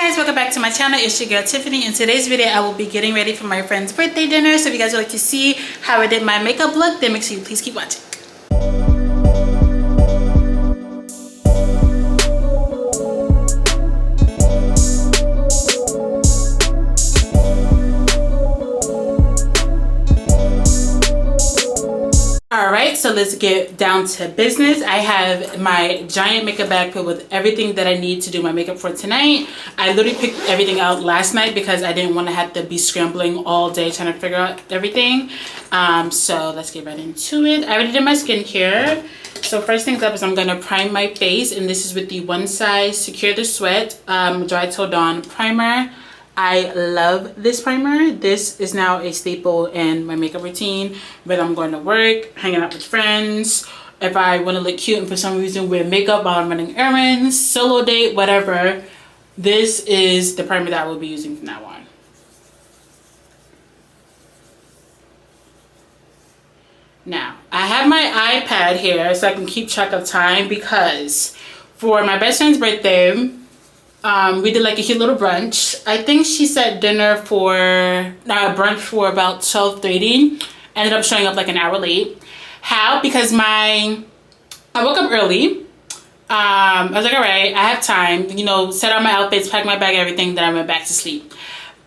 guys, welcome back to my channel. It's your girl Tiffany. In today's video I will be getting ready for my friend's birthday dinner. So if you guys would like to see how I did my makeup look, then make sure you please keep watching. Alright, so let's get down to business. I have my giant makeup bag filled with everything that I need to do my makeup for tonight. I literally picked everything out last night because I didn't want to have to be scrambling all day trying to figure out everything. So let's get right into it. I already did my skincare. So first things up is I'm going to prime my face, and this is with the One Size Secure the Sweat Dry Till Dawn Primer. I love this primer. This is now a staple in my makeup routine, whether I'm going to work, hanging out with friends, if I want to look cute and for some reason wear makeup while I'm running errands, solo date, whatever. This is the primer that I will be using from now on. Now, I have my iPad here so I can keep track of time because for my best friend's birthday, we did like a cute little brunch. I think she set dinner for brunch for about 12:30. Ended up showing up like an hour late. How? Because I woke up early. I was like, all right, I have time, you know, set out my outfits, pack my bag, everything. Then I went back to sleep.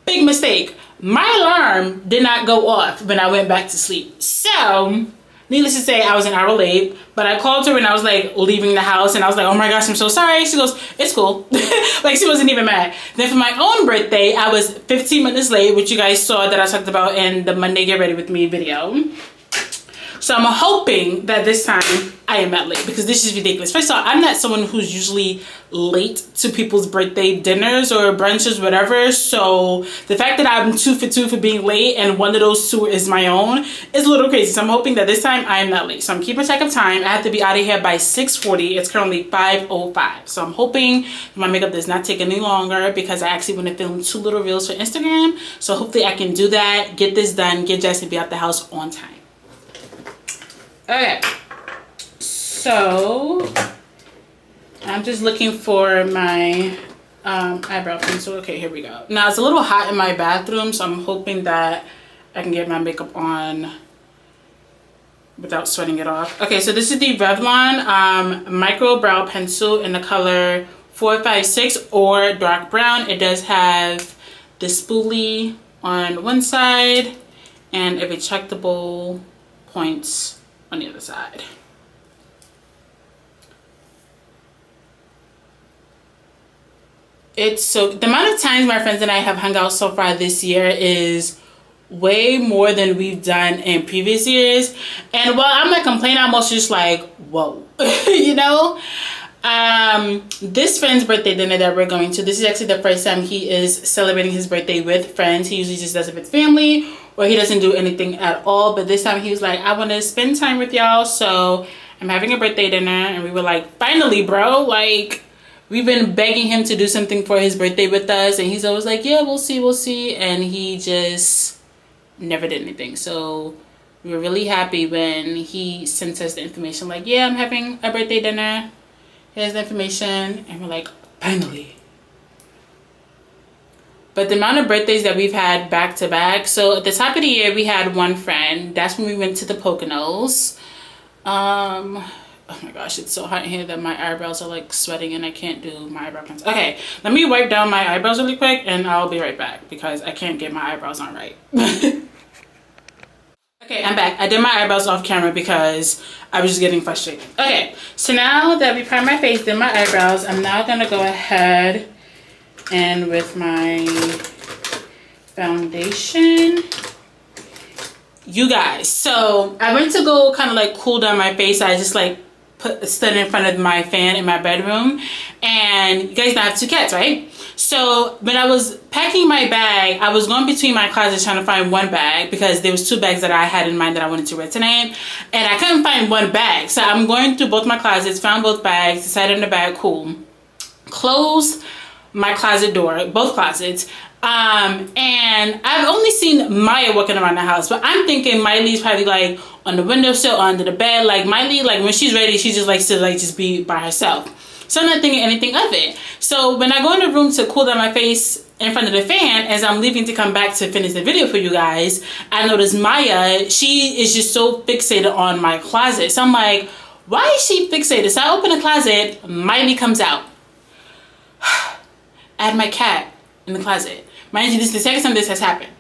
Big mistake. My alarm did not go off when I went back to sleep. So needless to say, I was an hour late, but I called her when I was like leaving the house, and I was like, oh my gosh, I'm so sorry. She goes, it's cool. Like, she wasn't even mad. Then for my own birthday, I was 15 minutes late, which you guys saw that I talked about in the Monday Get Ready With Me video. So I'm hoping that this time I am not late, because this is ridiculous. First of all, I'm not someone who's usually late to people's birthday dinners or brunches, whatever. So the fact that I'm 2 for 2 for being late and one of those two is my own is a little crazy. So I'm hoping that this time I am not late. So I'm keeping track of time. I have to be out of here by 6:40. It's currently 5:05. So I'm hoping my makeup does not take any longer, because I actually want to film 2 little reels for Instagram. So hopefully I can do that, get this done, get Jess and be out the house on time. Okay, so I'm just looking for my eyebrow pencil. Okay, here we go. Now it's a little hot in my bathroom, so I'm hoping that I can get my makeup on without sweating it off. Okay, so this is the Revlon micro brow pencil in the color 456 or dark brown. It does have the spoolie on one side and a retractable points on the other side. It's so, the amount of times my friends and I have hung out so far this year is way more than we've done in previous years. And while I'm not complaining, I'm also just like, whoa. You know? This friend's birthday dinner that we're going to, this is actually the first time he is celebrating his birthday with friends. He usually just does it with family, or he doesn't do anything at all. But this time he was like, I want to spend time with y'all, so I'm having a birthday dinner. And we were like, finally, bro, like, we've been begging him to do something for his birthday with us, and he's always like, yeah, we'll see, and he just never did anything. So we were really happy when he sent us the information, like, yeah, I'm having a birthday dinner, here's the information. And we're like, finally. But the amount of birthdays that we've had back to back, so at the top of the year we had one friend. That's when we went to the Poconos. Oh my gosh, it's so hot in here that my eyebrows are like sweating and I can't do my eyebrow pencil. Okay, let me wipe down my eyebrows really quick and I'll be right back, because I can't get my eyebrows on right. Okay, I'm back. I did my eyebrows off camera because I was just getting frustrated. Okay, so now that we primed my face, did my eyebrows, I'm now gonna go ahead and with my foundation. You guys, so I went to go kind of like cool down my face. I just like stood in front of my fan in my bedroom, and you guys know I have 2 cats, right? So when I was packing my bag, I was going between my closets trying to find one bag, because there was 2 bags that I had in mind that I wanted to wear tonight, and I couldn't find one bag. So I'm going through both my closets, found both bags, decided on the bag, cool, closed my closet door, both closets. And I've only seen Maya walking around the house, but I'm thinking Miley's probably like on the windowsill or under the bed. Like Miley, like when she's ready, she just likes to like just be by herself. So I'm not thinking anything of it. So when I go in the room to cool down my face in front of the fan, as I'm leaving to come back to finish the video for you guys, I notice Maya, she is just so fixated on my closet. So I'm like, why is she fixated? So I open the closet, Miley comes out. I had my cat in the closet. Mind you, this is the second time this has happened.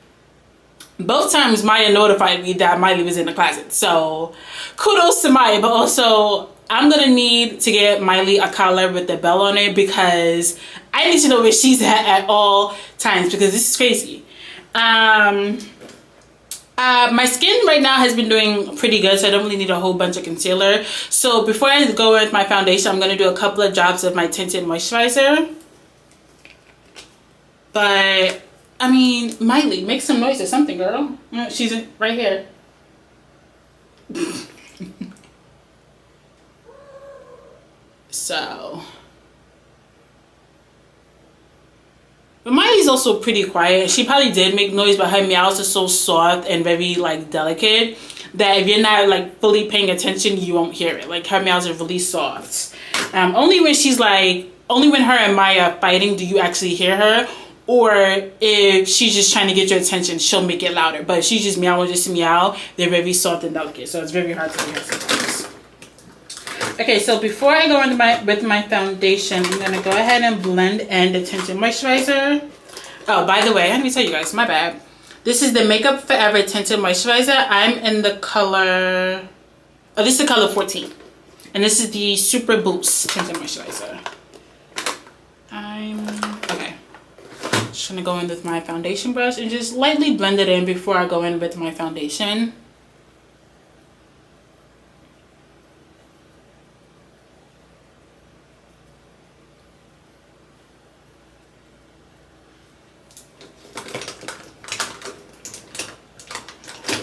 Both times Maya notified me that Miley was in the closet. So kudos to Maya, but also I'm gonna need to get Miley a collar with the bell on it because I need to know where she's at all times because this is crazy. My skin right now has been doing pretty good, so I don't really need a whole bunch of concealer. So before I go with my foundation, I'm gonna do a couple of drops of my tinted moisturizer. But I mean, Miley, make some noise or something, girl. She's right here. So, but Miley's also pretty quiet. She probably did make noise, but her meows are so soft and very like delicate that if you're not like fully paying attention, you won't hear it. Like her meows are really soft. Only when she's like, only when her and Maya are fighting do you actually hear her. Or if she's just trying to get your attention, she'll make it louder. But if she's just meowing just to meow, they're very soft and delicate. So it's very hard to hear sometimes. Okay, so before I go into with my foundation, I'm going to go ahead and blend in the tinted moisturizer. Oh, by the way, let me tell you guys, my bad. This is the Makeup Forever tinted moisturizer. I'm in the color, oh, this is the color 14. And this is the Super Boost tinted moisturizer. Okay. Just gonna go in with my foundation brush and just lightly blend it in before I go in with my foundation.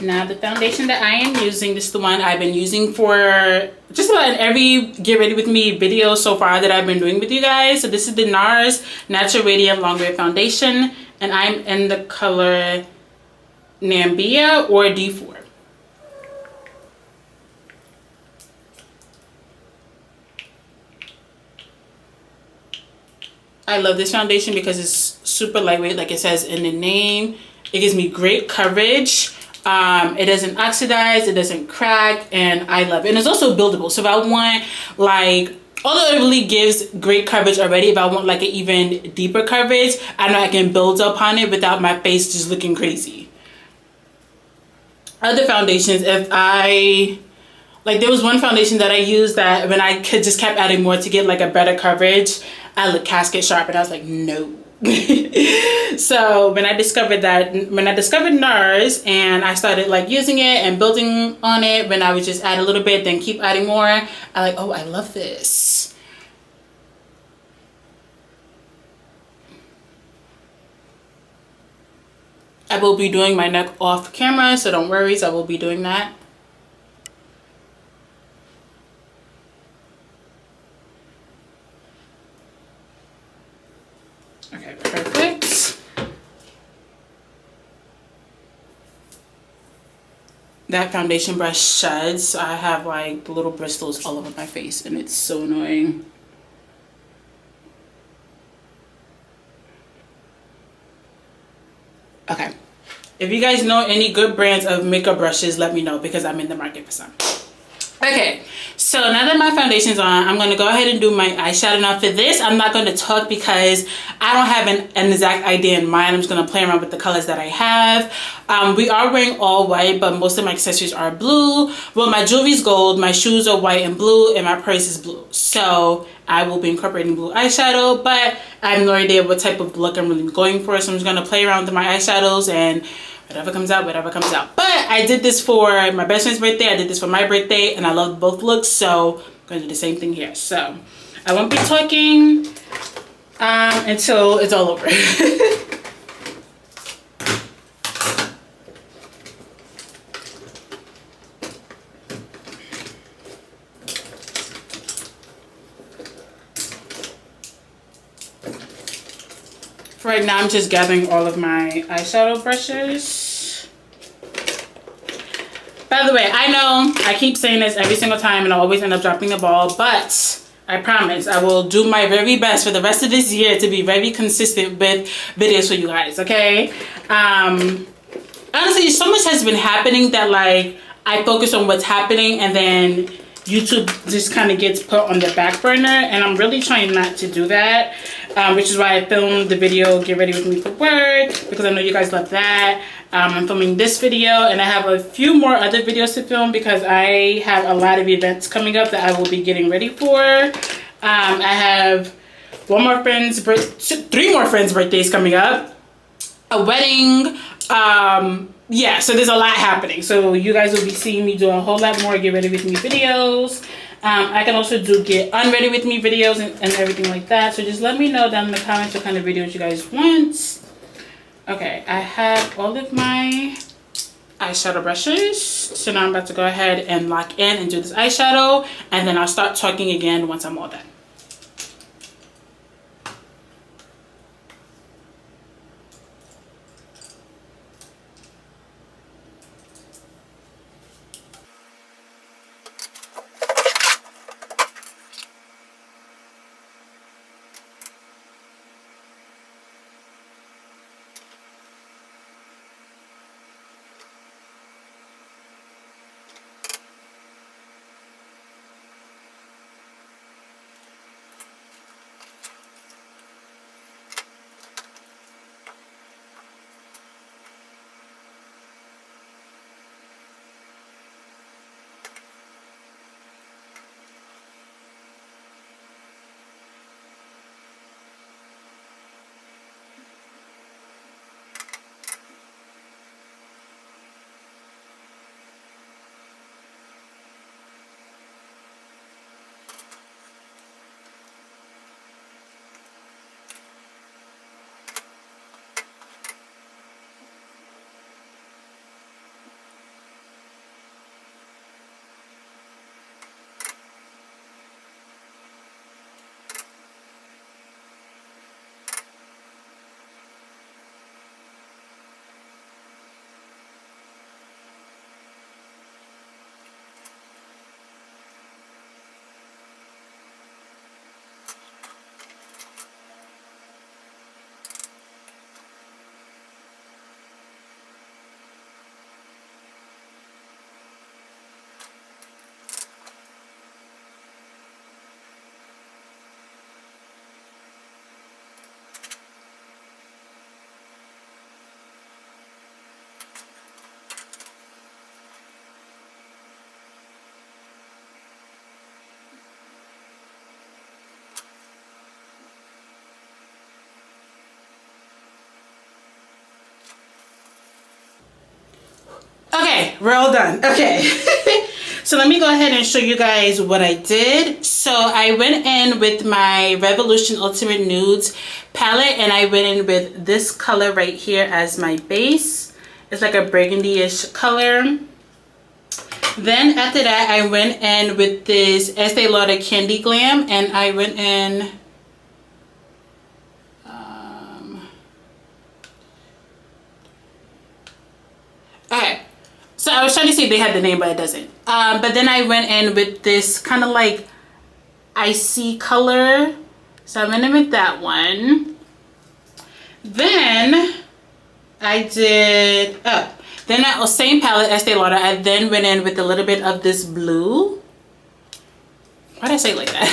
Now the foundation that I am using, this is the one I've been using for just about every Get Ready With Me video so far that I've been doing with you guys. So this is the NARS Natural Radiant Long Wear Foundation, and I'm in the color Nambia or D4. I love this foundation because it's super lightweight, like it says in the name. It gives me great coverage. It doesn't oxidize, it doesn't crack, and I love it. And it's also buildable. So if I want like, although it really gives great coverage already, if I want like an even deeper coverage, I know I can build upon it without my face just looking crazy. Other foundations, if I, like there was one foundation that I used that when I could just kept adding more to get like a better coverage, I looked casket sharp and I was like, no. So when I discovered NARS and I started like using it and building on it, when I would just add a little bit then keep adding more, I like, oh, I love this. I will be doing my neck off camera, so don't worry, I will be doing that. Okay, perfect. That foundation brush sheds. I have like the little bristles all over my face and it's so annoying. Okay. If you guys know any good brands of makeup brushes, let me know because I'm in the market for some. Okay, so now that my foundation's on, I'm going to go ahead and do my eyeshadow. Now for this, I'm not going to talk because I don't have an exact idea in mind. I'm just going to play around with the colors that I have. We are wearing all white, but most of my accessories are blue. Well, my jewelry's gold, my shoes are white and blue, and my purse is blue. So I will be incorporating blue eyeshadow, but I have no idea what type of look I'm really going for. So I'm just going to play around with my eyeshadows and whatever comes out, whatever comes out. But I did this for my best friend's birthday. I did this for my birthday, and I love both looks. So I'm going to do the same thing here. So I won't be talking until it's all over. Right now I'm just gathering all of my eyeshadow brushes. By the way, I know I keep saying this every single time and I always end up dropping the ball, but I promise I will do my very best for the rest of this year to be very consistent with videos for you guys, okay? Honestly, so much has been happening that like I focus on what's happening and then YouTube just kind of gets put on the back burner, and I'm really trying not to do that, which is why I filmed the video Get Ready With Me for Work, because I know you guys love that. I'm filming this video, and I have a few more other videos to film because I have a lot of events coming up that I will be getting ready for. I have three more friends' birthdays coming up, a wedding, yeah, so there's a lot happening. So you guys will be seeing me do a whole lot more Get Ready With Me videos. I can also do Get Unready With Me videos and everything like that. So just let me know down in the comments what kind of videos you guys want. Okay, I have all of my eyeshadow brushes. So now I'm about to go ahead and lock in and do this eyeshadow. And then I'll start talking again once I'm all done. Okay, we're all done. Okay. So let me go ahead and show you guys what I did. So I went in with my Revolution Ultimate Nudes palette, and I went in with this color right here as my base. It's like a burgundy-ish color. Then after that, I went in with this Estee Lauder Candy Glam, and I went in okay. So I was trying to see if they had the name, but it doesn't. But then I went in with this kind of like icy color. So I went in with that one. Then I did, then that same palette, Estee Lauder, I then went in with a little bit of this blue. Why did I say it like that?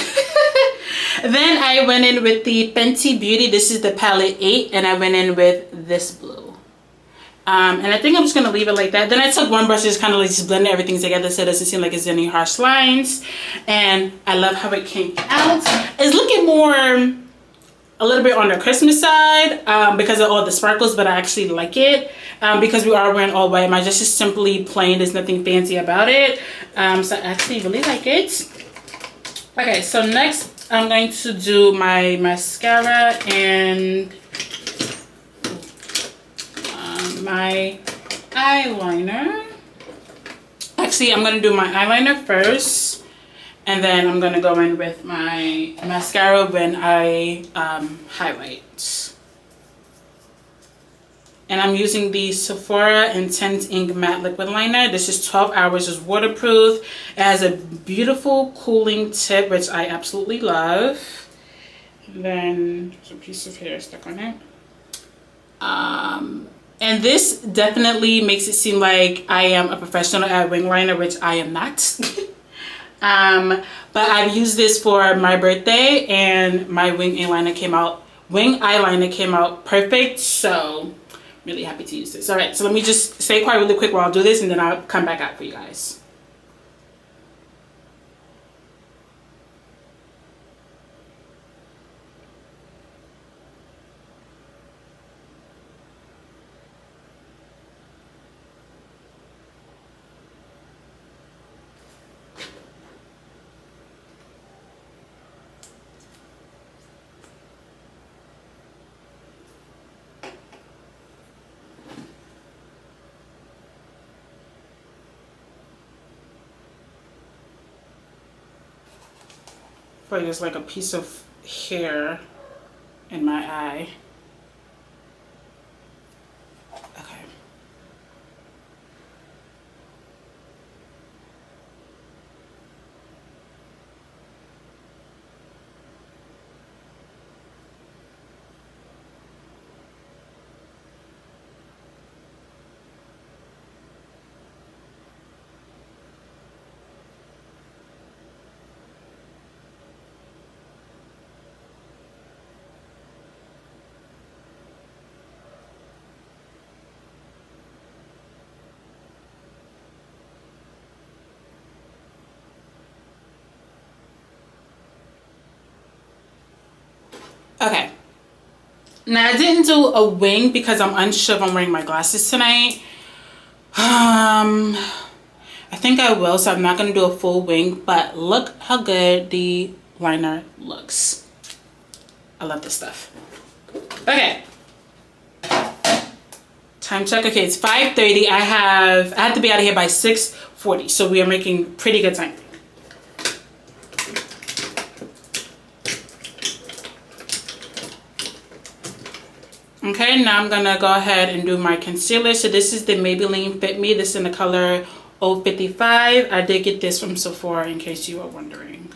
Then I went in with the Fenty Beauty. This is the palette 8, and I went in with this blue. And I think I'm just going to leave it like that. Then I took one brush, just kind of like just blended everything together so it doesn't seem like it's any harsh lines. And I love how it came out. It's looking more, a little bit on the Christmas side because of all the sparkles, but I actually like it because we are wearing all white. My dress is simply plain. There's nothing fancy about it. So I actually really like it. Okay, so next I'm going to do my mascara and my eyeliner. Actually, I'm going to do my eyeliner first, and then I'm going to go in with my mascara when I highlight. And I'm using the Sephora Intense Ink Matte Liquid Liner. This is 12 hours, it's waterproof. It has a beautiful cooling tip, which I absolutely love. And then there's a piece of hair stuck on it. And this definitely makes it seem like I am a professional at wing liner, which I am not. But I've used this for my birthday and my wing eyeliner came out perfect. So really happy to use this. All right, so let me just stay quiet really quick while I'll do this, and then I'll come back out for you guys. There's like a piece of hair in my eye. Okay. Okay. Now I didn't do a wing because I'm unsure if I'm wearing my glasses tonight. I think I will, so I'm not gonna do a full wing, but look how good the liner looks. I love this stuff. Okay. Time check. Okay, it's 5:30. I have to be out of here by 6:40, so we are making pretty good time. Okay, now I'm gonna go ahead and do my concealer. So this is the Maybelline Fit Me. This is in the color 055. I did get this from Sephora in case you were wondering.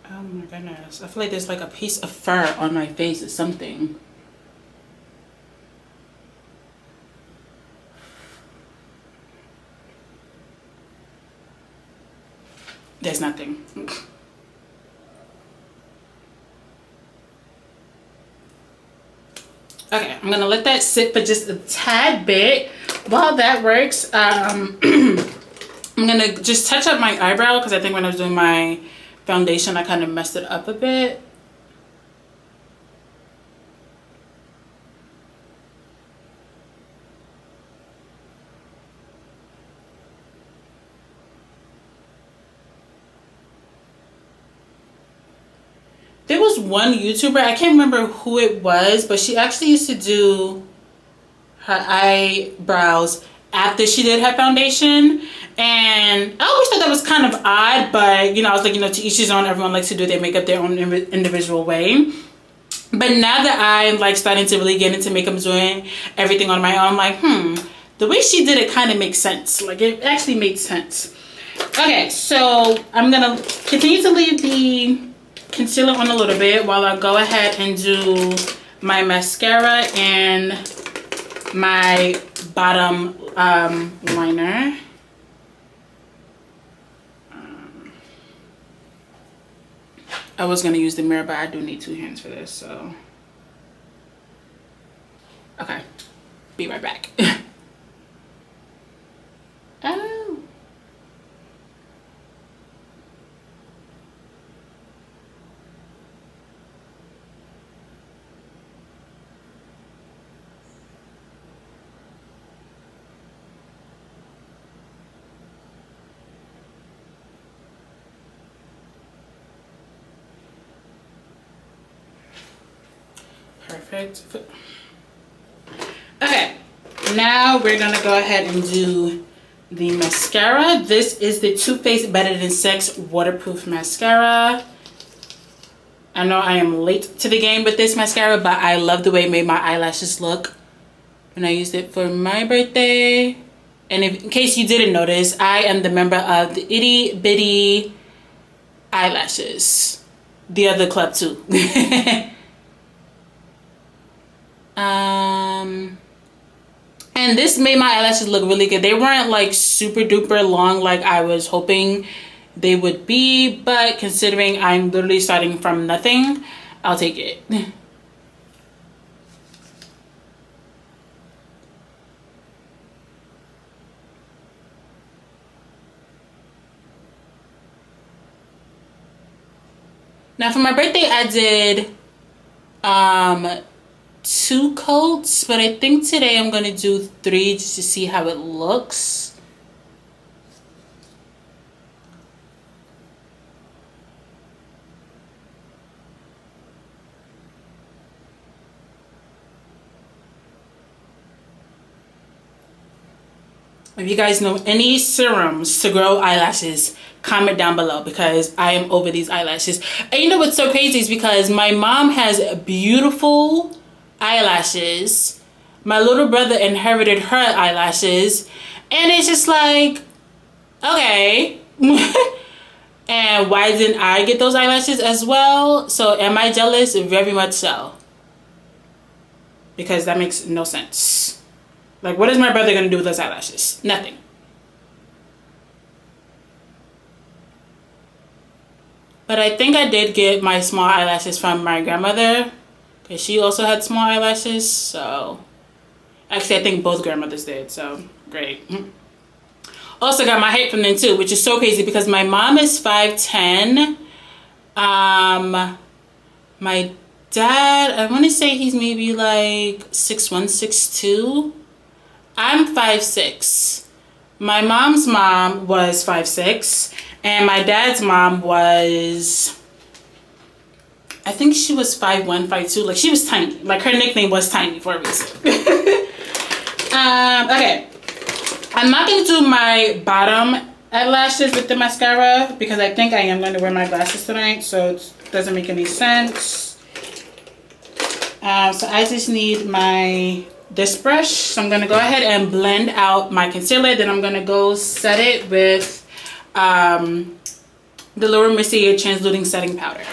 Oh my goodness. I feel like there's like a piece of fur on my face or something. There's nothing. Okay, I'm gonna let that sit for just a tad bit. While that works, I'm gonna just touch up my eyebrow because I think when I was doing my foundation I kind of messed it up a bit. There was one YouTuber, I can't remember who it was, but she actually used to do her eyebrows after she did her foundation, and I always thought that was kind of odd, but you know, I was like, you know, to each his own. Everyone likes to do their makeup their own individual way. But now that I'm like starting to really get into makeup, doing everything on my own, I'm like, the way she did it kind of makes sense. Like, it actually makes sense. Okay, so I'm gonna continue to leave the concealer on a little bit while I go ahead and do my mascara and my bottom liner. I was gonna use the mirror, but I do need 2 hands for this, so okay, be right back. Oh. Perfect. Okay, now we're gonna go ahead and do the mascara. This is the Too Faced Better Than Sex Waterproof Mascara. I know I am late to the game with this mascara, but I love the way it made my eyelashes look when I used it for my birthday. And if, in case you didn't notice, I am the member of the Itty Bitty Eyelashes. The other club too. And this made my eyelashes look really good. They weren't like super duper long like I was hoping they would be, but considering I'm literally starting from nothing, I'll take it. Now for my birthday, I did 2 coats, but I think today I'm gonna do 3 just to see how it looks. If you guys know any serums to grow eyelashes, comment down below because I am over these eyelashes. And you know what's so crazy is because my mom has beautiful eyelashes. My little brother inherited her eyelashes. And it's just like, okay. And why didn't I get those eyelashes as well? So am I jealous? Very much so. Because that makes no sense. Like, what is my brother gonna do with those eyelashes? Nothing. But I think I did get my small eyelashes from my grandmother, because she also had small eyelashes. So actually I think both grandmothers did, so great. Also got my height from them too, which is so crazy because my mom is 5'10". My dad, I want to say he's maybe like 6'1", 6'2". I'm 5'6". My mom's mom was 5'6", and my dad's mom was, I think she was 5'1", 5'2". Like, she was tiny. Like, her nickname was Tiny for a reason. Okay. I'm not going to do my bottom eyelashes with the mascara because I think I am going to wear my glasses tonight, so it doesn't make any sense. So I just need this brush. So I'm going to go ahead and blend out my concealer. Then I'm going to go set it with the Laura Mercier Transluting Setting Powder.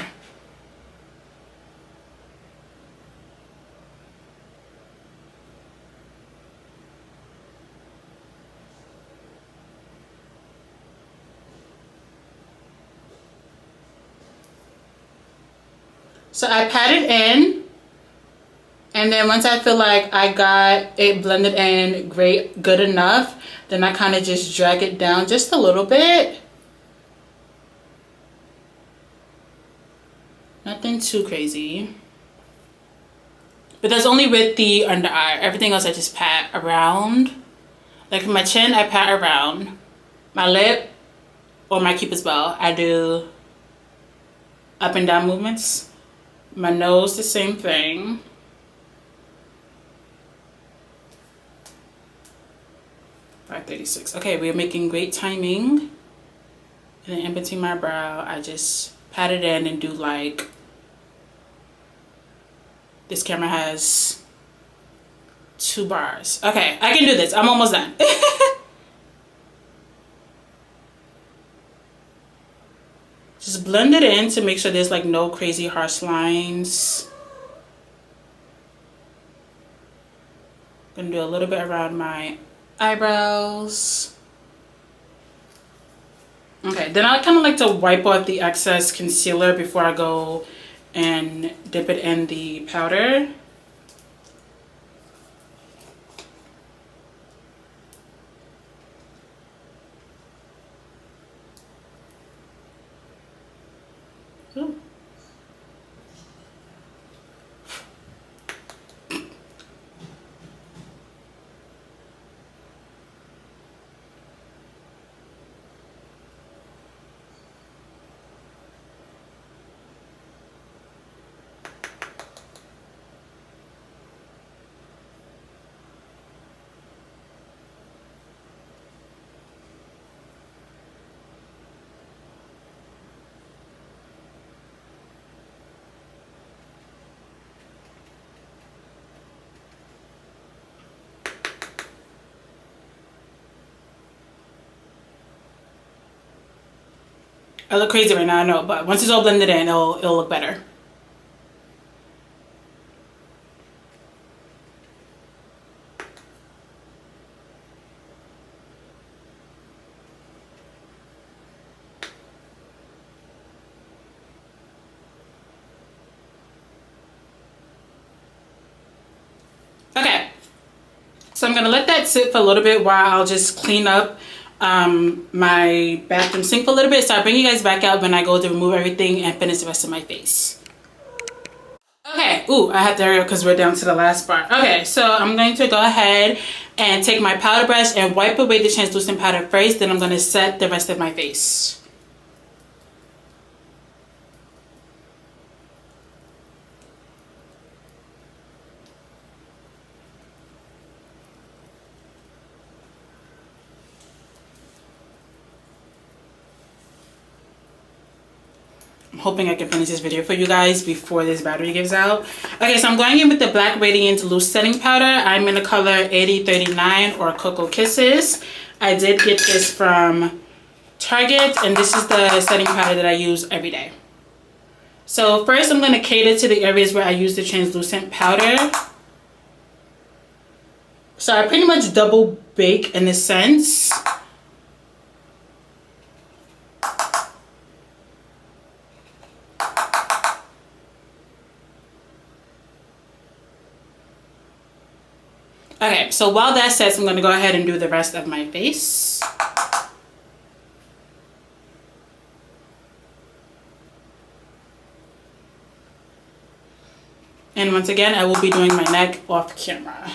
So I pat it in, and then once I feel like I got it blended in good enough, then I kind of just drag it down just a little bit. Nothing too crazy. But that's only with the under eye. Everything else I just pat around. Like for my chin, I pat around. My lip or my cupid's bow, I do up and down movements. My nose, the same thing. $5.36. Okay, we're making great timing. And then in between my brow, I just pat it in and do like, this camera has 2 bars. Okay, I can do this. I'm almost done. Just blend it in to make sure there's like no crazy harsh lines. Gonna do a little bit around my eyebrows. Okay, then I kind of like to wipe off the excess concealer before I go and dip it in the powder. Ooh. I look crazy right now, I know, but once it's all blended in, it'll look better. Okay, so I'm gonna let that sit for a little bit while I'll just clean up my bathroom sink for a little bit. So I'll bring you guys back out when I go to remove everything and finish the rest of my face. Okay, ooh, I have to hurry up because we're down to the last part. Okay, so I'm going to go ahead and take my powder brush and wipe away the translucent powder first. Then I'm going to set the rest of my face. I'm hoping I can finish this video for you guys before this battery gives out. Okay, so I'm going in with the Black Radiant Loose Setting Powder. I'm in the color 8039 or Cocoa Kisses. I did get this from Target, and this is the setting powder that I use every day. So first I'm going to cater to the areas where I use the translucent powder. So I pretty much double bake in a sense. Okay, so while that sets, I'm going to go ahead and do the rest of my face. And once again, I will be doing my neck off camera.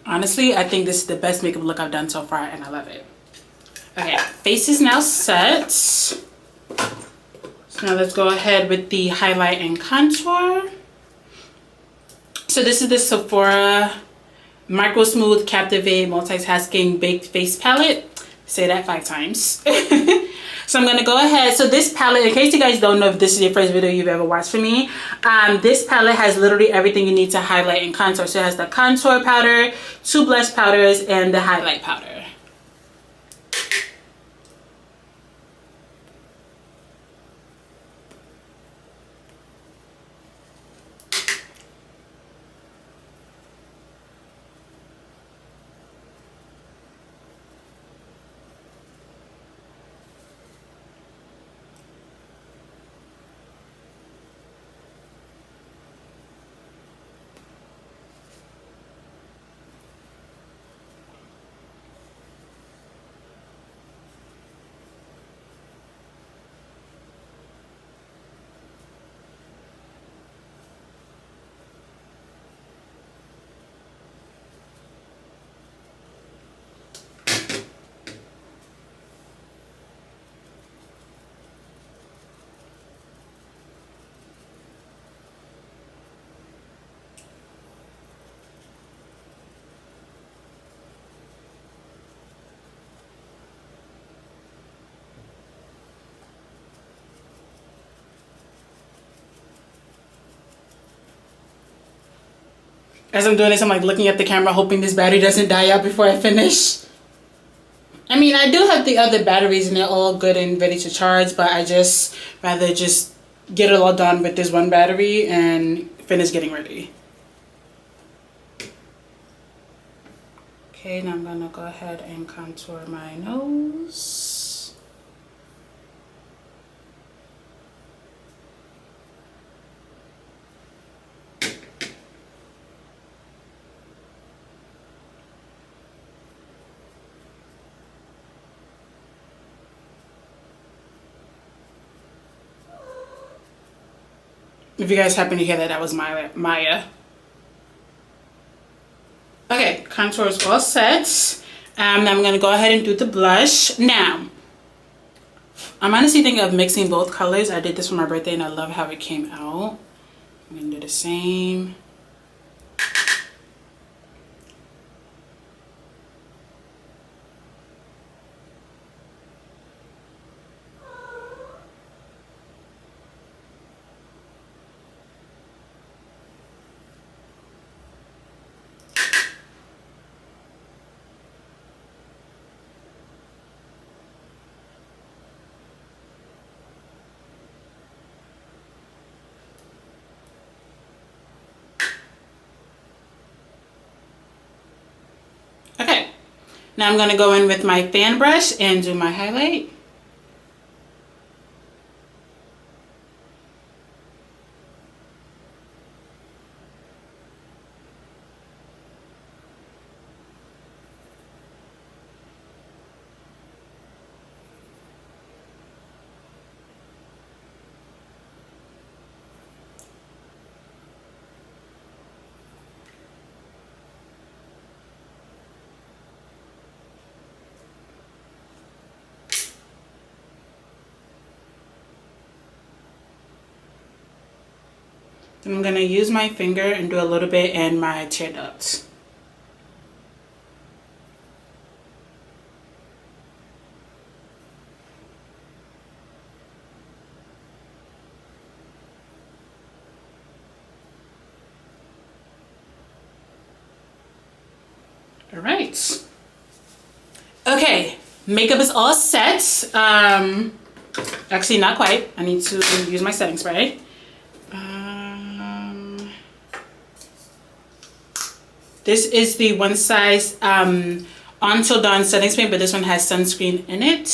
Honestly, I think this is the best makeup look I've done so far, and I love it. Okay, face is now set. So now let's go ahead with the highlight and contour. So this is the Sephora Micro Smooth Captivate Multitasking Baked Face Palette. Say that 5 times. So I'm going to go ahead. So this palette, in case you guys don't know if this is your first video you've ever watched from me, this palette has literally everything you need to highlight and contour. So it has the contour powder, 2 blush powders, and the highlight powder. As I'm doing this, I'm like looking at the camera, hoping this battery doesn't die out before I finish. I mean, I do have the other batteries and they're all good and ready to charge, but I just rather just get it all done with this one battery and finish getting ready. Okay, now I'm gonna go ahead and contour my nose. If you guys happen to hear that, that was Maya. Okay, contour is all set. I'm going to go ahead and do the blush. Now, I'm honestly thinking of mixing both colors. I did this for my birthday and I love how it came out. I'm gonna do the same. Okay, now I'm gonna go in with my fan brush and do my highlight. Then I'm gonna use my finger and do a little bit in my tear ducts. All right. Okay, makeup is all set. Actually, not quite. I need to use my setting spray. This is the One Size Until Dawn setting spray, but this one has sunscreen in it.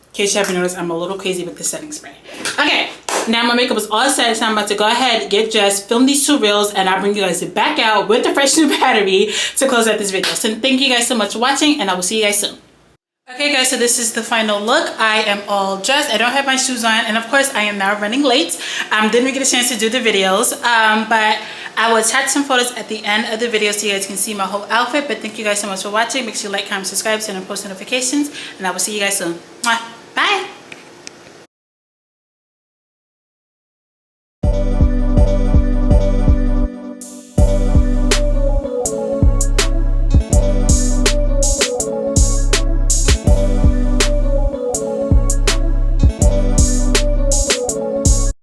In case you haven't noticed, I'm a little crazy with the setting spray. Okay, now my makeup is all set, so I'm about to go ahead, get dressed, film these 2 reels, and I'll bring you guys back out with the fresh new battery to close out this video. So thank you guys so much for watching, and I will see you guys soon. Okay guys, so this is the final look. I am all dressed. I don't have my shoes on, and of course I am now running late. Didn't get a chance to do the videos, but I will attach some photos at the end of the video so you guys can see my whole outfit. But thank you guys so much for watching. Make sure you like, comment, subscribe, turn on post notifications, and I will see you guys soon. Mwah. Bye.